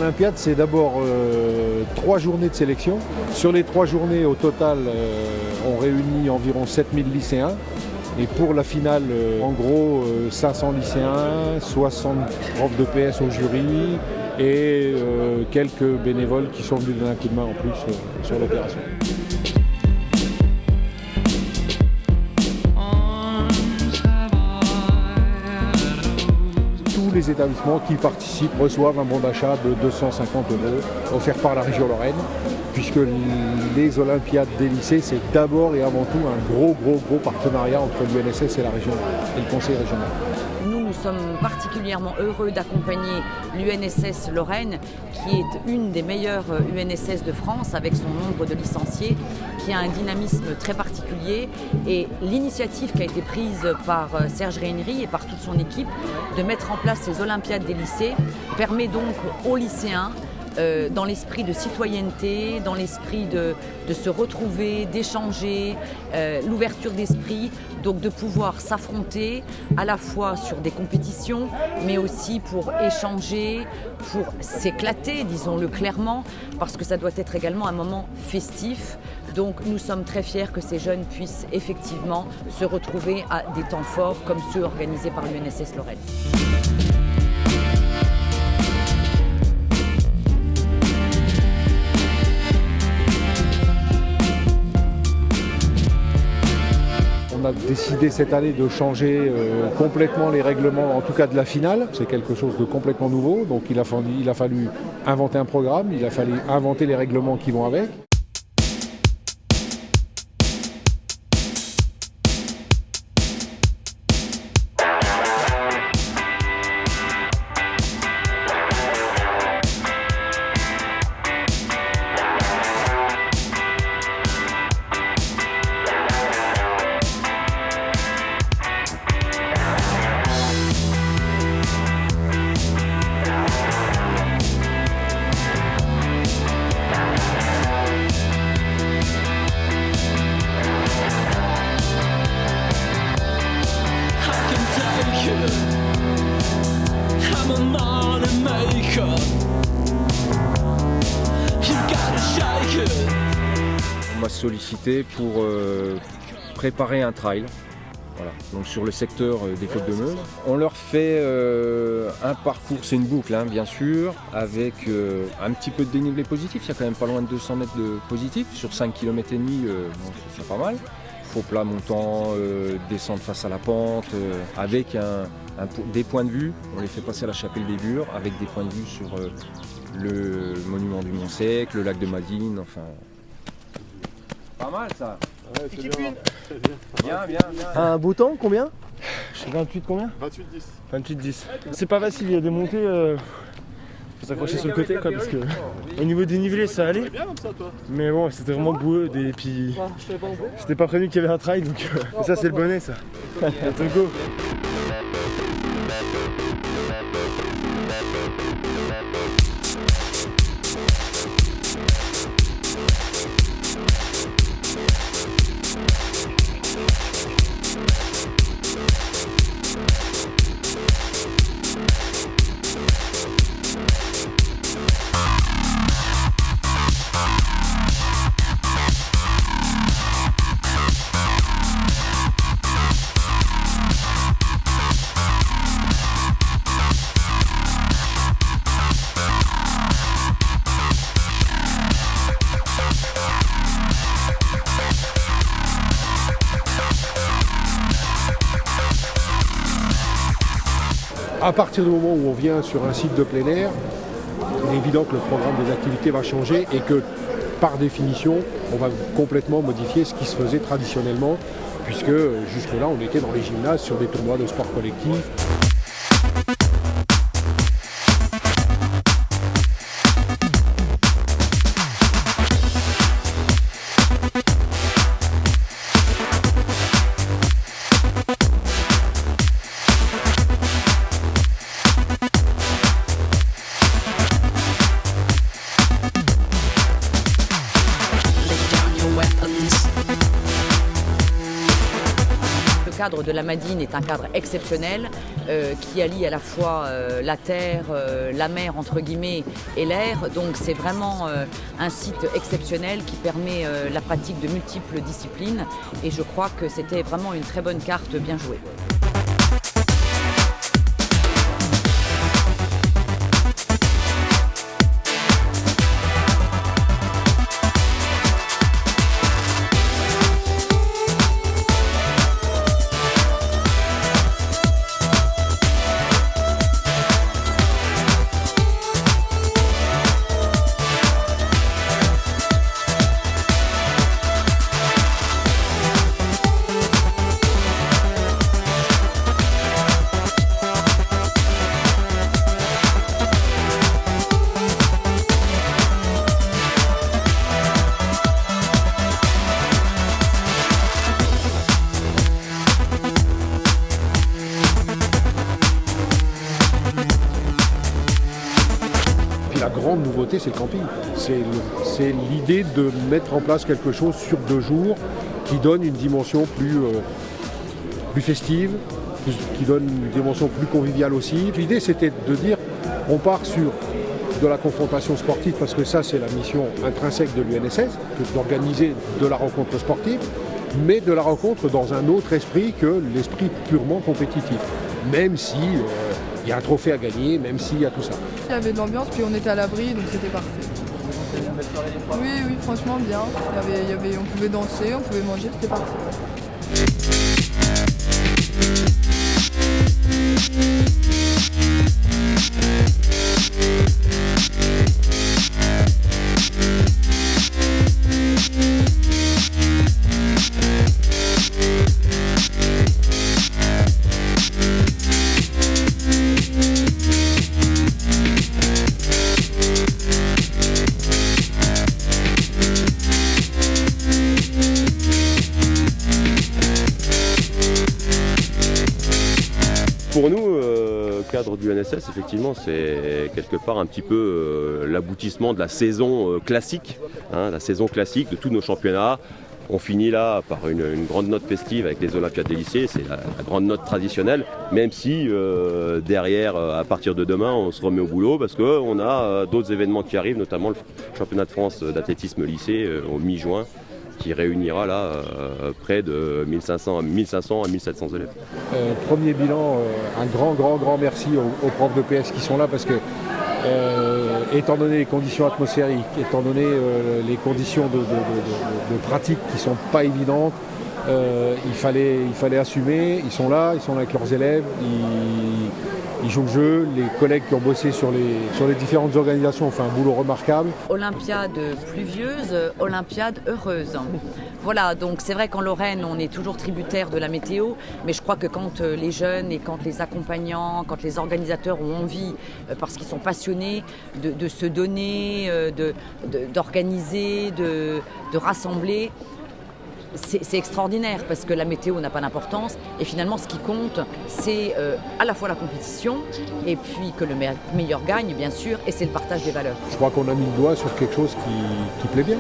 Olympiades, c'est d'abord 3 journées de sélection. Sur les 3 journées, au total, on réunit environ 7000 lycéens. Et pour la finale, en gros, 500 lycéens, 60 profs de PS au jury et quelques bénévoles qui sont venus donner un coup de main en plus sur l'opération. Tous les établissements qui participent reçoivent un bon d'achat de 250 € offert par la région Lorraine, puisque les Olympiades des lycées, c'est d'abord et avant tout un gros partenariat entre l'UNSS et la région et le conseil régional. Nous sommes particulièrement heureux d'accompagner l'UNSS Lorraine, qui est une des meilleures UNSS de France avec son nombre de licenciés, qui a un dynamisme très particulier. Et l'initiative qui a été prise par Serge Réinery et par toute son équipe de mettre en place ces Olympiades des lycées permet donc aux lycéens, dans l'esprit de citoyenneté, dans l'esprit de se retrouver, d'échanger, l'ouverture d'esprit, donc de pouvoir s'affronter à la fois sur des compétitions, mais aussi pour échanger, pour s'éclater, disons-le clairement, parce que ça doit être également un moment festif. Donc nous sommes très fiers que ces jeunes puissent effectivement se retrouver à des temps forts comme ceux organisés par l'UNSS Lorraine. On a décidé cette année de changer complètement les règlements, en tout cas de la finale. C'est quelque chose de complètement nouveau, donc il a fallu inventer un programme, il a fallu inventer les règlements qui vont avec. On m'a sollicité pour préparer un trail, voilà, donc sur le secteur des Côtes de Meuse. On leur fait un parcours, c'est une boucle hein, bien sûr, avec un petit peu de dénivelé positif, il y a quand même pas loin de 200 mètres de positif, sur 5 km et demi, c'est pas mal. Faux plat montant, descendre face à la pente, avec des points de vue, on les fait passer à la chapelle des Bures, avec des points de vue sur le monument du Mont-Sec, le lac de Madine, enfin... Pas mal ça. Ouais, c'est bien. Bien. Un beau temps, combien? 28 combien? 28-10. 28-10. C'est pas facile, il y a des montées, faut s'accrocher sur le côté quoi, parce que au niveau des nivelés ça allait. Mais bon, c'était vraiment boueux et puis j'étais pas prévenu qu'il y avait un trail donc ça c'est le bonnet ça. Let's go. À partir du moment où on vient sur un site de plein air, il est évident que le programme des activités va changer et que, par définition, on va complètement modifier ce qui se faisait traditionnellement, puisque jusque-là, on était dans les gymnases sur des tournois de sport collectif. cadre de la Madine est un cadre exceptionnel qui allie à la fois la terre, la mer entre guillemets et l'air. Donc c'est vraiment un site exceptionnel qui permet la pratique de multiples disciplines et je crois que c'était vraiment une très bonne carte bien jouée. La grande nouveauté, c'est le camping. C'est l'idée de mettre en place quelque chose sur 2 jours qui donne une dimension plus festive, qui donne une dimension plus conviviale aussi. L'idée, c'était de dire, on part sur de la confrontation sportive, parce que ça, c'est la mission intrinsèque de l'UNSS, d'organiser de la rencontre sportive, mais de la rencontre dans un autre esprit que l'esprit purement compétitif. Même si il y a un trophée à gagner, même s'il y a tout ça. Il y avait de l'ambiance, puis on était à l'abri, donc c'était parfait. Oui, franchement bien. On pouvait danser, on pouvait manger, c'était parfait. Pour nous, cadre du NSS, effectivement, c'est quelque part un petit peu l'aboutissement de la saison classique, la saison classique de tous nos championnats. On finit là par une grande note festive avec les Olympiades des lycées, c'est la grande note traditionnelle, même si derrière, à partir de demain, on se remet au boulot parce qu'on a d'autres événements qui arrivent, notamment le championnat de France d'athlétisme lycée au mi-juin, qui réunira là près de 1500 à 1700 élèves. Premier bilan, un grand merci aux profs de PS qui sont là parce que étant donné les conditions atmosphériques, étant donné les conditions de pratique qui ne sont pas évidentes, il fallait assumer. Ils sont là avec leurs élèves, ils jouent le jeu. Les collègues qui ont bossé sur les différentes organisations ont fait un boulot remarquable. Olympiade pluvieuse, Olympiade heureuse. Voilà, donc c'est vrai qu'en Lorraine, on est toujours tributaire de la météo, mais je crois que quand les jeunes et quand les accompagnants, quand les organisateurs ont envie, parce qu'ils sont passionnés, de se donner, d'organiser, de rassembler, c'est extraordinaire parce que la météo n'a pas d'importance et finalement ce qui compte c'est à la fois la compétition et puis que le meilleur gagne bien sûr et c'est le partage des valeurs. Je crois qu'on a mis le doigt sur quelque chose qui plaît bien.